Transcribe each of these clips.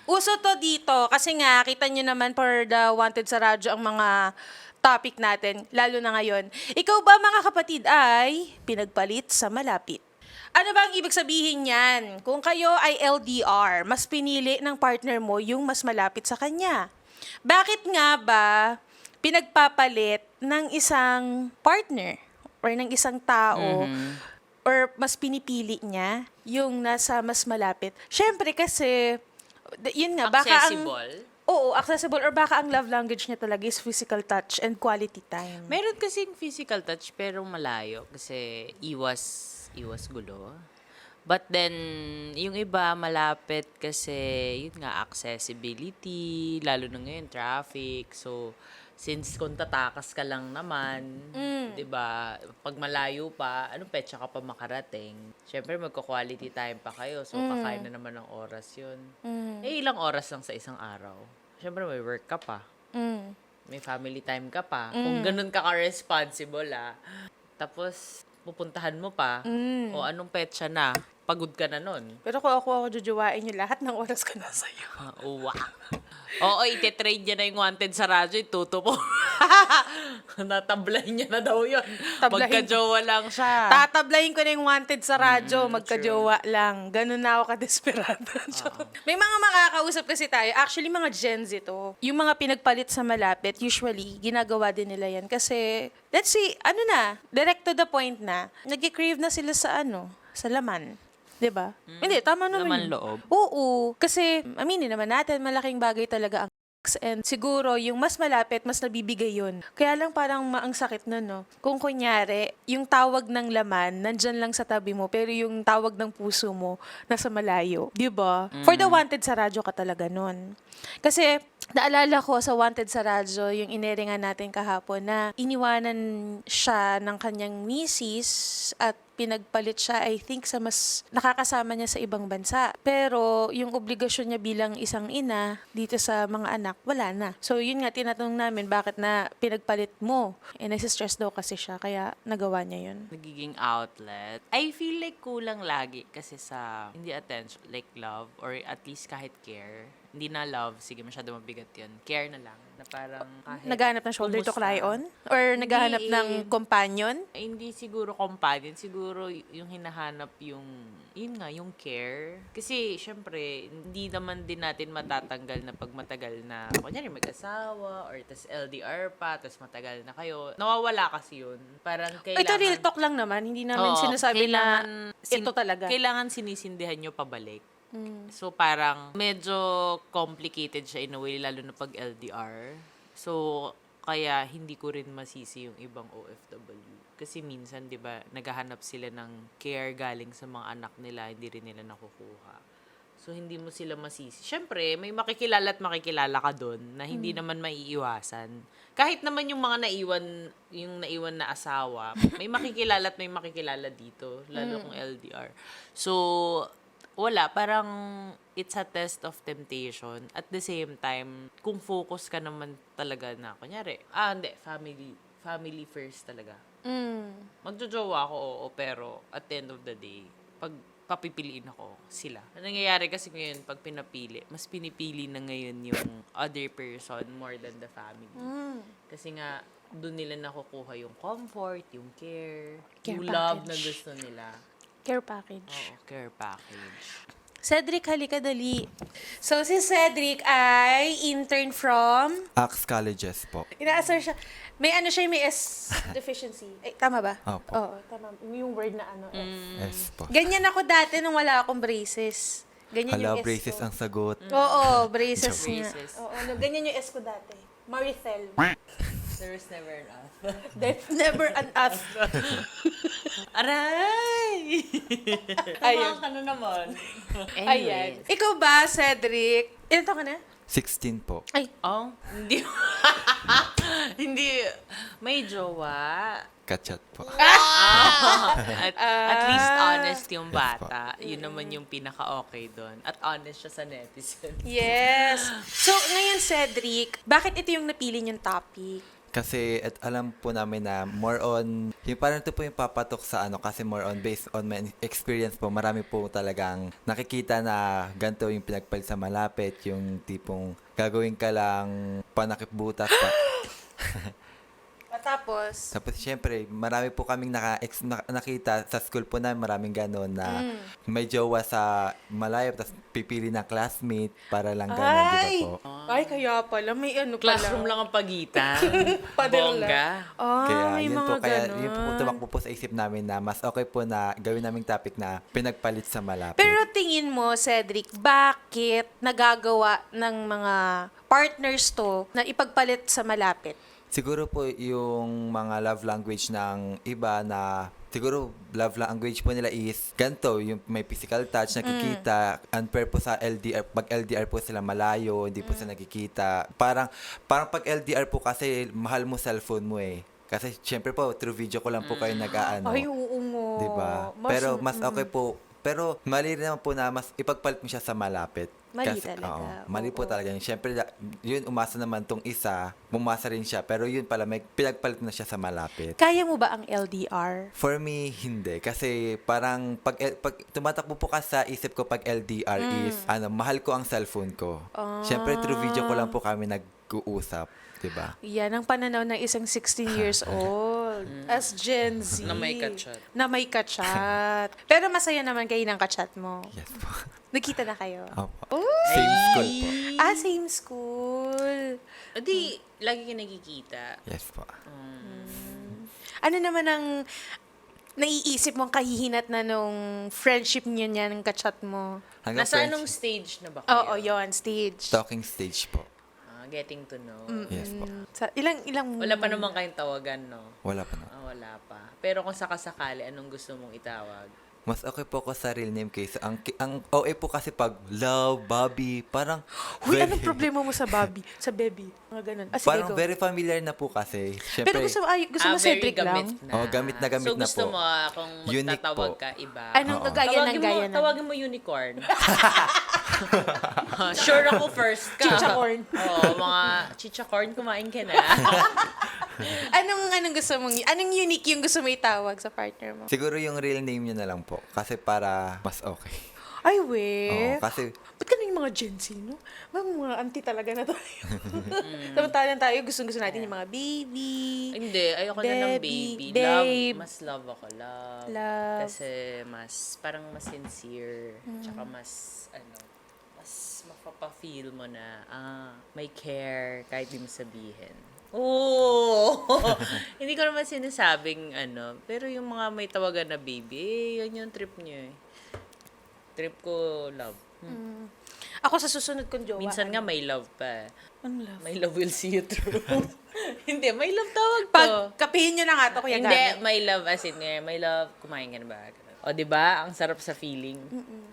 Uso to dito kasi nga, kita nyo naman for the Wanted sa radyo ang mga topic natin, lalo na ngayon. Ikaw ba mga kapatid ay pinagpalit sa malapit? Ano ba ang ibig sabihin niyan? Kung kayo ay LDR, mas pinili ng partner mo yung mas malapit sa kanya. Bakit nga ba pinagpapalit ng isang partner or ng isang tao or mas pinipili niya yung nasa mas malapit? Siyempre kasi, yun nga, baka ang... Accessible. Oo, accessible or baka ang love language niya talaga is physical touch and quality time. Meron kasing physical touch pero malayo kasi iwas gulo. But then, yung iba malapit kasi, yun nga, accessibility, lalo na ngayon, traffic. So, since kung tatakas ka lang naman, 'di ba? Pag malayo pa, anong petsa ka pa makarating? Syempre magko-quality time pa kayo. So kakain na naman ng oras 'yun. Eh ilang oras lang sa isang araw. Syempre may work ka pa. May family time ka pa. Kung ganun ka responsible Tapos pupuntahan mo pa. O anong petsa na? Pagod ka na nun. Pero kung ako jujuwain niyo, lahat ng oras ko na sa'yo. Wow. Oo, ite-trade niya na yung Wanted sa radyo, ituto mo. Natablay niya na daw yun. Magka-jowa lang siya. Tatablayin ko na yung Wanted sa radyo, magka-jowa lang. Ganun na ako kadesperado. May mga makakausap kasi tayo. Actually, mga Gen Z to. Yung mga pinagpalit sa malapit, usually, ginagawa din nila yan. Kasi, let's see, direct to the point na, nag-crave na sila sa sa laman. 'Di ba? Hindi, tama naman. Laman yun. loob. Oo. Kasi, aminin naman natin, malaking bagay talaga ang and siguro, yung mas malapit, mas nabibigay yun. Kaya lang parang ang sakit nun, no? Kung kunyari, yung tawag ng laman, nandyan lang sa tabi mo, pero yung tawag ng puso mo, nasa malayo. Di ba? For the Wanted sa radyo ka talaga nun. Kasi, naalala ko sa Wanted sa radyo, yung ineringan natin kahapon na iniwanan siya ng kanyang misis at pinagpalit siya, I think, sa mas nakakasama niya sa ibang bansa. Pero, yung obligasyon niya bilang isang ina dito sa mga anak, wala na. So, yun nga, tinatanong namin, bakit na pinagpalit mo? Eh, nasa-stress daw kasi siya, kaya nagawa niya yun. Nagiging outlet. I feel like kulang lagi kasi sa, hindi attention, like love, or at least kahit care. Hindi na love, sige, masyado mabigat yun. Care na lang, na parang kahit... Naghahanap ng shoulder to kumusta. cry on? Or naghahanap Hindi ng companion? Hindi siguro companion, siguro yung hinahanap yung, yun nga, yung care. Kasi, syempre, hindi naman din natin matatanggal na pag matagal na, kunyari mag-asawa, or tas LDR pa, tas matagal na kayo. Nawawala kasi yun. Parang kailangan... Ito real talk lang naman, hindi namin sinasabi na ito talaga. Kailangan sinisindihan nyo pabalik. So, parang medyo complicated siya in a way, lalo na pag LDR. So, kaya hindi ko rin masisi yung ibang OFW. Kasi minsan, di ba, naghahanap sila ng care galing sa mga anak nila, hindi rin nila nakukuha. So, hindi mo sila masisi. Siyempre, may makikilala at makikilala ka doon na hindi naman maiiwasan. Kahit naman yung mga naiwan na asawa, may makikilala at may makikilala dito, lalo kung LDR. So, wala, parang it's a test of temptation. At the same time, kung focus ka naman talaga na, kunyari, hindi, family first talaga. Magjojowa ako, oo, pero at the end of the day, pag papipiliin ako, sila. Ang nangyayari kasi ngayon, pag pinapili, mas pinipili na ngayon yung other person more than the family. Kasi nga, doon nila nakukuha yung comfort, yung care yung love na gusto nila. Care package. Oo, care package. Cedric, halika dali. So, si Cedric ay intern from... Axe Colleges po. Inaasar siya. May may S deficiency. Ay, tama ba? Opo. Oo, tama. Yung word na S. S po. Ganyan ako dati nung wala akong braces. Ganyan Hala, yung S braces ko. ang sagot. Oo, braces nga. Braces. Oo, ganyan yung S ko dati. Maricel. There is never enough. There's never an us. Aray! Ayun. Ka na naman. Ayan. Ikaw ba, Cedric? Ilan taon ka na? 16 po. Ay, Oh, hindi. Hindi. May jowa. Kachat po. At least honest yung bata. Yun naman yung pinaka-okay doon. At honest siya sa netizen. yes. So, ngayon, Cedric, bakit ito yung napili niyong topic? Kasi at alam po namin na more on, yung parang ito po yung papatok sa ano, kasi more on based on my experience po, marami po talagang nakikita na ganito yung pinagpalit sa malapit, yung tipong gagawin ka lang panakipbutas pa. Tapos, Tapos syempre, marami po kaming nakita sa school po namin, maraming gano'n na may jowa sa malayo, tapos pipili ng classmate para lang gano'n, di ba ay! po? Ay, kaya pala. May ano Classroom pala. lang ang pagitan. Pader lang. Bongga. Kaya May yun mga po, kaya ganun. yun po tumakbo po sa isip namin na mas okay po na gawin naming topic na pinagpalit sa malapit. Pero tingin mo, Cedric, bakit nagagawa ng mga partners to na ipagpalit sa malapit? Siguro po yung mga love language ng iba na siguro love language po nila is ganito, yung may physical touch, nakikita, unfair po sa LDR, pag LDR po sila malayo, hindi po sila nakikita. Parang pag LDR po kasi mahal mo cellphone mo eh. Kasi syempre po, through video ko lang po kayo nag-aano. Ay, oo nga. Diba? Pero mas okay po, pero mali rin naman po na mas ipagpalit mo siya sa malapit. Mali talaga. Oo, mali po Oo. talaga yun. Siyempre, yun umasa naman tong isa, bumasa rin siya. Pero yun pala, may pinagpalit na siya sa malapit. Kaya mo ba ang LDR? For me, hindi. Kasi parang pag tumatakbo po ka sa isip ko pag LDR is, mahal ko ang cellphone ko. Siyempre, through video ko lang po kami nag-uusap. Diba? Yan ang pananaw ng isang 16 years old. As Gen Z. Na may kachat. Na may kachat. Pero masaya naman kayo ng kachat mo. Yes po. Nagkita na kayo? Opo. Uy! Same school po. Ah, same school. Di, lagi ka nagkikita. Yes po. Ano naman ang naiisip mong kahihinat na nung friendship niyo niya ng kachat mo? Nasa friends- anong stage na ba kayo? Oo, yon stage. Talking stage po. Getting to know. Yes po. Sa ilang Wala pa naman kayong tawagan, no? Wala pa na. Wala pa. Pero kung sakasakali, anong gusto mong itawag? Mas okay po ako sa real name kaysa ang OA po kasi pag love, Bobby, parang Uy, anong problema mo sa Bobby? Sa baby? Mga ganun. Ah, sige, parang go. very familiar na po kasi. Syempre, Pero gusto mo very Cedric lang? gamit na. Oh, gamit na gamit so, na gusto po. mo, kung Unique magtatawag po. ka, iba. Anong gaya ng gaya na? Tawagin mo unicorn. Sure ako first ka. Chichacorn. Oo, mga chichacorn, kumain ka na. Anong gusto mong, anong unique yung gusto mo itawag sa partner mo? siguro yung real name niya na lang po. Kasi para mas okay. Ay, Oo, we. kasi Ba't kami yung mga Gen Z, no? Mga auntie talaga na tayo. Samantalan tayo, gusto natin yung mga baby. Hindi, ayoko na ng baby. Babe. Mas love ako, love. Love. Kasi parang mas sincere. Tsaka mas mapapa-feel mo na, may care kahit di mo sabihin. Oo! Hindi ko naman sinasabing pero yung mga may tawagan na baby, yan yung trip niyo eh. Trip ko, love. Ako sa susunod kong jowa. Minsan nga may love pa. Ano love? My love will see you through. Hindi, may love tawag to. Pag kapihin nyo na nga to, Kuya Hindi, Gabi. my love as in, my love, kumain ka na ba? O, di ba? Ang sarap sa feeling.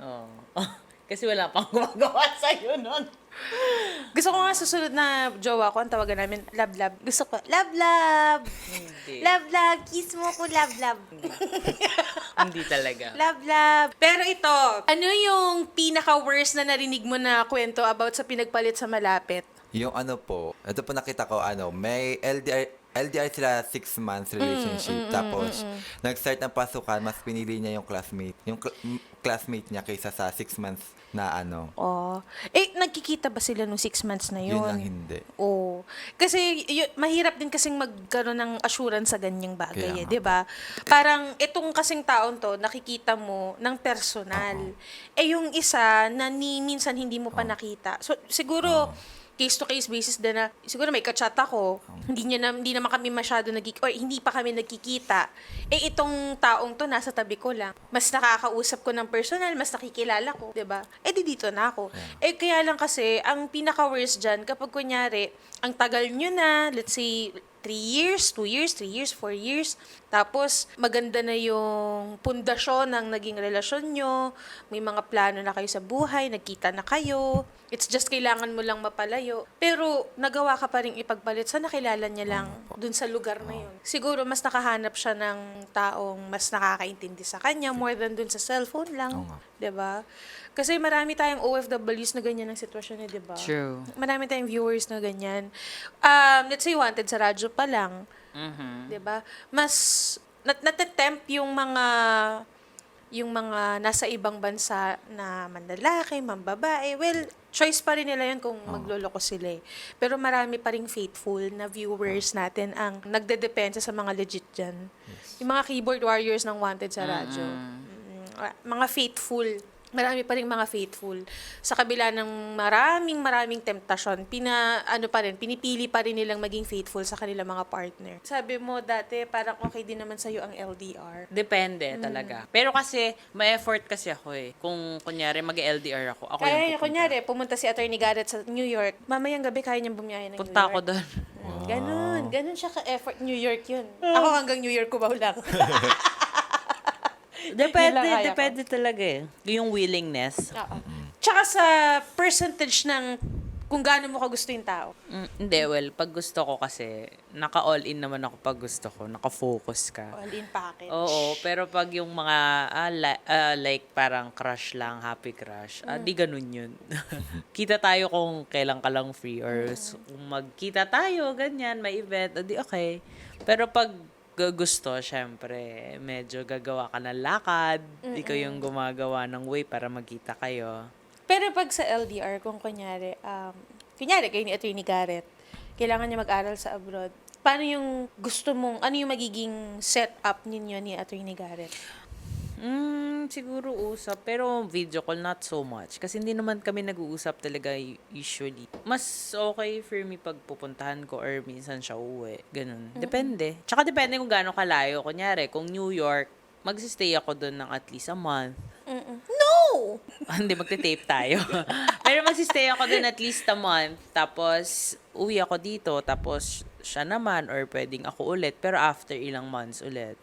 Oh. Kasi wala pang gumagawa sa'yo nun. Gusto ko nga susunod na jowa ko, ang tawagan namin, love. Gusto ko, love. Hindi. Love. Kiss mo ko, love. Hindi talaga. Love. Pero ito, ano yung pinaka-worst na narinig mo na kwento about sa pinagpalit sa malapit? yung po, ito po nakita ko, may LDR sila 6 months relationship. Tapos, nag-start ng pasukan, mas pinili niya yung classmate niya kaysa sa 6 months na Oh. Nagkikita ba sila nung 6 months na yun? Yun lang hindi. Oo. Kasi mahirap din kasing magkaroon ng assurance sa ganyang bagay, Kaya nga 'di ba? Parang itong kasing taon to, nakikita mo ng personal. Yung isa na minsan hindi mo pa nakita. So siguro case to case basis din na siguro may kachat ako, hindi naman kami masyado or hindi pa kami nagkikita. Itong taong to nasa tabi ko lang. Mas nakakausap ko ng personal, mas nakikilala ko, 'di ba? Di dito na ako. Kaya lang kasi ang pinaka-worst diyan kapag kunyari ang tagal nyo na, let's say 3 years, 2 years, 3 years, 4 years. Tapos, maganda na yung pundasyon ng naging relasyon nyo. May mga plano na kayo sa buhay, nagkita na kayo. It's just kailangan mo lang mapalayo. Pero, nagawa ka pa rin ipagpalit sa nakilala niya lang dun sa lugar na yun. Siguro, mas nakahanap siya ng taong mas nakakaintindi sa kanya more than dun sa cellphone lang. Oo nga. 'Diba? Kasi marami tayong OFWs na ganyan ang sitwasyon, 'di ba? True. Marami tayong viewers na ganyan. Let's say wanted sa radyo pa lang, Mhm. 'di ba? Mas natatempt yung mga nasa ibang bansa na manlalaki, mambabae. Well, choice pa rin nila yun kung magloloko sila eh. Pero marami pa ring faithful na viewers natin ang nagdedepensa sa mga legit dyan. Yung mga keyboard warriors ng wanted sa radyo. Mga faithful. Marami pa rin mga faithful. Sa kabila ng maraming temptasyon, pinipili pa rin nilang maging faithful sa kanilang mga partner. Sabi mo dati, parang okay din naman sa'yo ang LDR. Depende talaga. Pero kasi, may effort kasi ako eh. Kung kunyari mag-LDR ako yung Kaya pupunta. kunyari, pumunta si Attorney Garrett sa New York, mamayang gabi kaya niyang bumiyahe ng Punta New ako York. doon. Ganun siya ka-effort. New York yun. Ako hanggang New York kumaw lang. Depende, Yun lang kaya ko. depende talaga eh. Yung willingness. Oo. Tsaka sa percentage ng kung gaano mo kagusto yung tao. Hindi, well, pag gusto ko kasi, naka-all-in naman ako pag gusto ko. Naka-focus ka. All in package. Oo, pero pag yung mga, like parang crush lang, happy crush, di ganun yun. Kita tayo kung kailan ka lang free or kung magkita tayo, ganyan, may event, di okay. Pero pag gusto, syempre, medyo gagawa ka ng lakad, ikaw yung gumagawa ng way para magkita kayo. Pero pag sa LDR, kung kunyari kayo ni Attorney Garrett, kailangan niya mag-aral sa abroad, paano yung gusto mong, ano yung magiging setup ninyo ni Attorney Garrett? Siguro usap, pero video call not so much. Kasi hindi naman kami nag-uusap talaga usually. Mas okay for me pag pupuntahan ko or minsan siya uwi. Ganun. Depende. Tsaka depende kung gaano kalayo. Kunyari, kung New York, magsistay ako doon ng at least a month. No! Hindi, magte-tape tayo. Pero magsistay ako doon at least a month. Tapos, uwi ako dito. Tapos, siya naman or pwedeng ako ulit. Pero after ilang months ulit.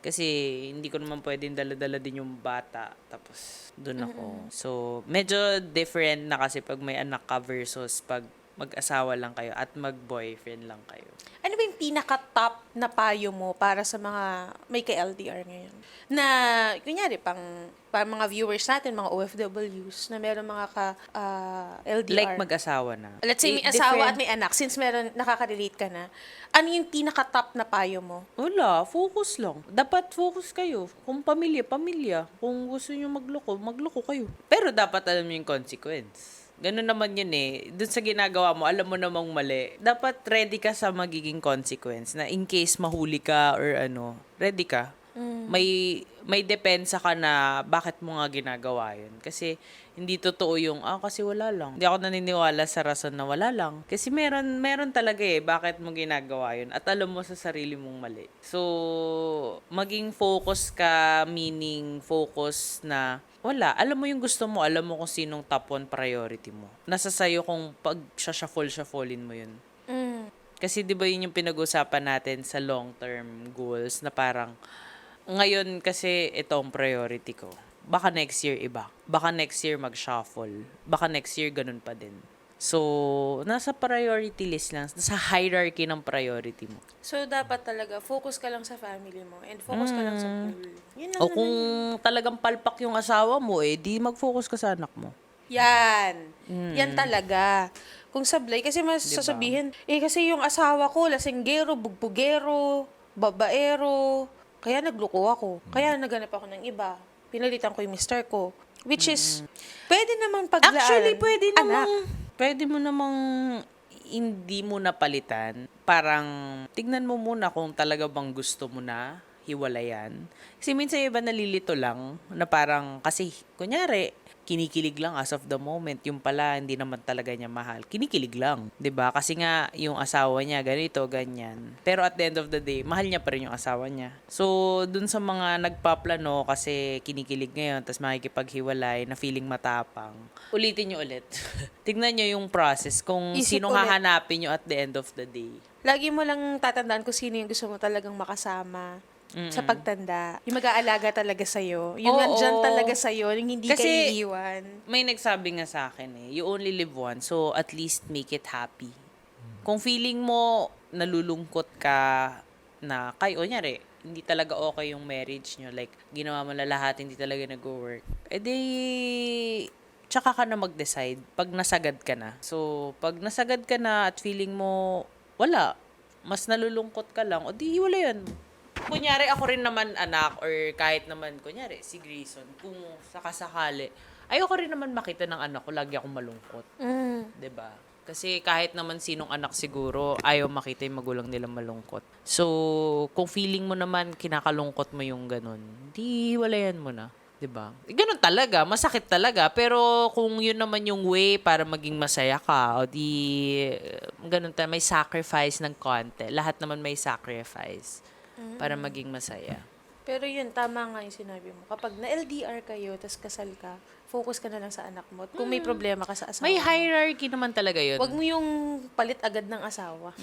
Kasi hindi ko naman pwedeng dala-dala din yung bata. Tapos, doon ako. So, medyo different na kasi pag may anak ka versus pag mag-asawa lang kayo at mag-boyfriend lang kayo. Ano ba yung pinaka-top na payo mo para sa mga may ka-LDR ngayon? Na, kunyari, pang mga viewers natin, mga OFWs, na meron mga ka-LDR. Like mag-asawa na. Let's say may asawa at may anak, since meron, nakaka-relate ka na, ano yung pinaka-top na payo mo? Wala, focus lang. Dapat focus kayo. Kung pamilya, pamilya. Kung gusto nyo magloko kayo. Pero dapat alam nyo yung consequence. Ganun naman yun eh. Doon sa ginagawa mo, alam mo namang mali. Dapat ready ka sa magiging consequence na in case mahuli ka or ano, ready ka. May depensa ka na bakit mo nga ginagawa yun. Kasi hindi totoo yung, kasi wala lang. Hindi ako naniniwala sa rason na wala lang. Kasi meron talaga eh, bakit mo ginagawa yun. At alam mo sa sarili mong mali. So, maging focus ka, meaning focus na, wala. Alam mo yung gusto mo, alam mo kung sinong top 1 priority mo. Nasa sayo kung pag shuffle-shufflein mo yun. Kasi di ba yun yung pinag-usapan natin sa long-term goals na parang, ngayon kasi itong priority ko. Baka next year iba. Baka next year mag-shuffle. Baka next year ganun pa din. So, nasa priority list lang. Nasa hierarchy ng priority mo. So, dapat talaga, focus ka lang sa family mo and focus ka lang sa goal. Yun lang O kung talagang palpak yung asawa mo, di mag-focus ka sa anak mo. Yan. Yan talaga. Kung sablay, kasi mas sasabihin, kasi yung asawa ko, lasinggero, bugbugero, babaero, kaya nagluko ako. Kaya naghanap ako ng iba. Pinalitan ko yung mister ko. Which is, pwede naman paglaan. Actually, pwede anak. mo namang hindi mo napalitan. Parang, tignan mo muna kung talaga bang gusto mo na hiwalayan. Kasi minsan yung iba nalilito lang, na parang, kasi, kunyari, kinikilig lang as of the moment. Yung pala, hindi naman talaga niya mahal. Kinikilig lang. 'Di ba? Kasi nga, yung asawa niya, ganito, ganyan. Pero at the end of the day, mahal niya pa rin yung asawa niya. So, dun sa mga nagpaplano kasi kinikilig ngayon, tapos makikipaghiwalay na feeling matapang, ulitin niyo ulit. Tignan niyo yung process kung Isip sinong ulit. hahanapin niyo at the end of the day. Lagi mo lang tatandaan kung sino yung gusto mo talagang makasama sa pagtanda. Yung mag-aalaga talaga sa'yo. Yung Oo. nandyan talaga sa'yo. Yung hindi ka Kasi- iiwan. May nagsabi nga sa akin you only live once, so at least make it happy. Kung feeling mo nalulungkot ka na kunyari, hindi talaga okay yung marriage nyo, like, ginawa mo na lahat, hindi talaga nag-work, tsaka ka na mag-decide pag nasagad ka na. So, pag nasagad ka na at feeling mo, wala, mas nalulungkot ka lang, o di hiwalayan mo. Kunyari, ako rin naman anak, or kahit naman, kunyari, si Grayson, kung sakasakali, ayoko rin naman makita ng anak ko, lagi akong malungkot. 'Di ba? Kasi kahit naman sinong anak siguro, ayaw makita yung magulang nila malungkot. So, kung feeling mo naman kinakalungkot mo yung ganun, di hiwalayan mo na. 'Di ba? Ganun talaga, masakit talaga. Pero kung yun naman yung way para maging masaya ka, o di, ganun may sacrifice ng konti. Lahat naman may sacrifice para maging masaya. Pero yun, tama nga yung sinabi mo. Kapag na-LDR kayo, tas kasal ka, focus ka na lang sa anak mo. At kung may problema ka sa asawa May mo, hierarchy naman talaga yun. wag mo yung palit agad ng asawa.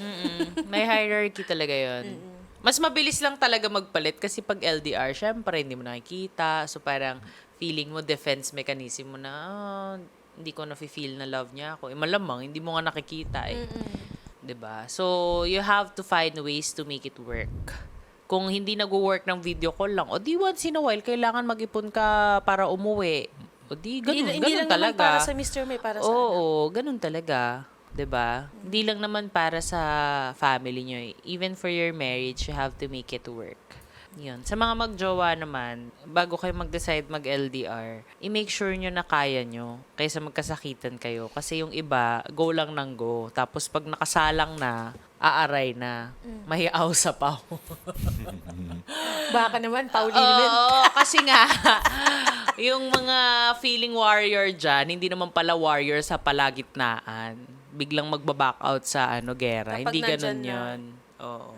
May hierarchy talaga yun. Mas mabilis lang talaga magpalit kasi pag LDR, syempre, hindi mo nakikita. So, parang feeling mo, defense mechanism mo na, hindi ko na-feel na love niya ako. Malamang, hindi mo nga nakikita eh. 'Di ba? So, you have to find ways to make it work. Kung hindi nag-work ng video call lang, o di once in a while, kailangan mag-ipon ka para umuwi. O di, ganun, Hindi ganun lang naman talaga. para sa Mr. May, para sa anak. Oo, ganun talaga. 'Di ba? Hindi lang naman para sa family nyo. Even for your marriage, you have to make it work. Yun. Sa mga magjowa naman, bago kayo mag-decide mag-LDR, i-make sure nyo na kaya nyo kaysa magkasakitan kayo. Kasi yung iba, go lang ng go. Tapos pag nakasalang na, aaray na. Mahiaw sa pao. Baka naman, Pauline. Oo, kasi nga, yung mga feeling warrior dyan, hindi naman pala warrior sa palagitnaan. Biglang magbaback out sa gera. Kapag Hindi ganun nandyan na. yun. Oo.